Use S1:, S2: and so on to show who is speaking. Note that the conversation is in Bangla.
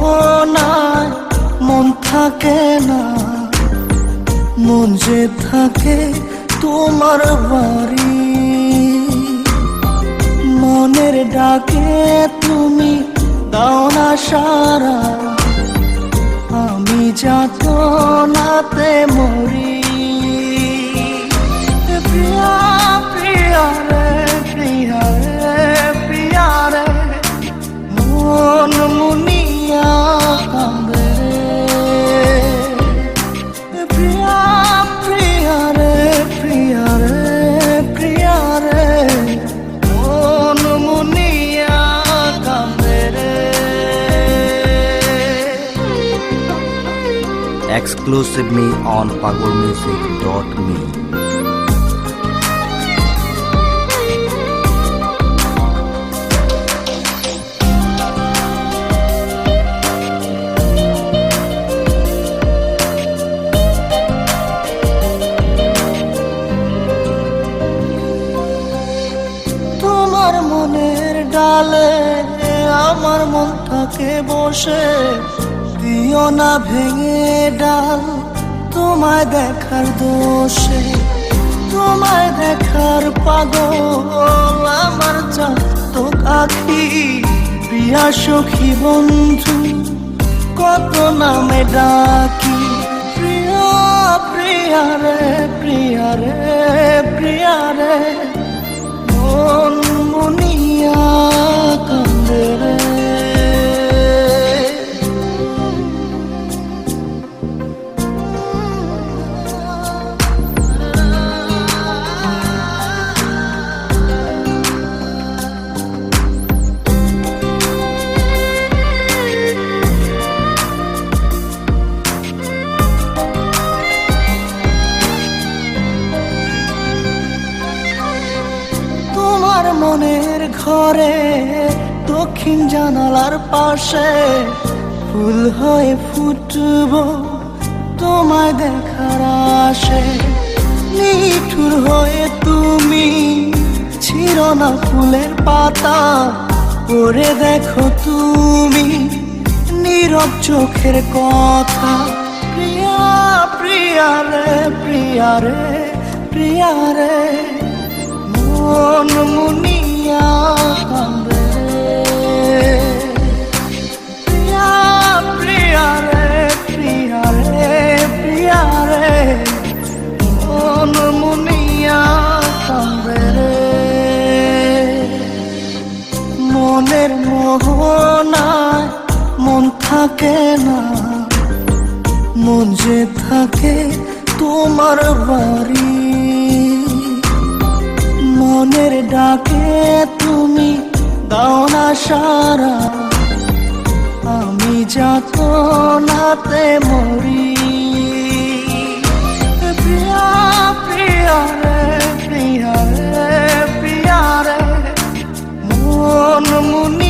S1: মোহনায় মন থাকে না, মন যে থাকে তোমার বাড়ি। মনের ডাকে তুমি দাও না সারা, আমি যাতনাতে মরি। প্রিয়া প্রিয়া রে, প্রিয়া রে, প্রিয়া রে, মন মুনিয়া কান্দে রে। প্রিয়া প্রিয়া রে, প্রিয়া রে, প্রিয়া রে, মন মুনিয়া কান্দে রে।
S2: Exclusively on pagolmusic.me.
S1: তোমার মনের ডালে আমার মনটাকে বসে দিও না ভেঙে ডাল, তোমায় দেখার দোষে, তোমায় দেখার পাগল আমার চাতক আখি। প্রিয়া সখী বন্ধু কত নামে ডাকি। প্রিয়া প্রিয়া রে, প্রিয়া রে, প্রিয়া রে, মন মুনিয়া কান্দে রে। তোমার মনের ঘরে দক্ষিণ জানালার পাশে ফুল হয়ে ফুটব তোমায় দেখার আশে। নিঠুর হয়ে তুমি ছিঁড়ো না ফুলের পাতা, পড়ে দেখো তুমি নীরব চোখের কথা। প্রিয়া প্রিয়া রে, প্রিয়া রে, প্রিয়া রে, মন মুনিয়া কান্দে রে। প্রিয়া প্রিয়া রে, প্রিয়া রে, প্রিয়া রে, মন মুনিয়া কান্দে রে। মনের মোহনায় মন থাকে না, মন যে থাকে তোমার বাড়ি। মনের ডাকে তুমি দাও না সারা, আমি যাতনাতে মরি। প্রিয়া প্রিয়া রে, প্রিয়া রে, প্রিয়া রে, মন মুনিয়া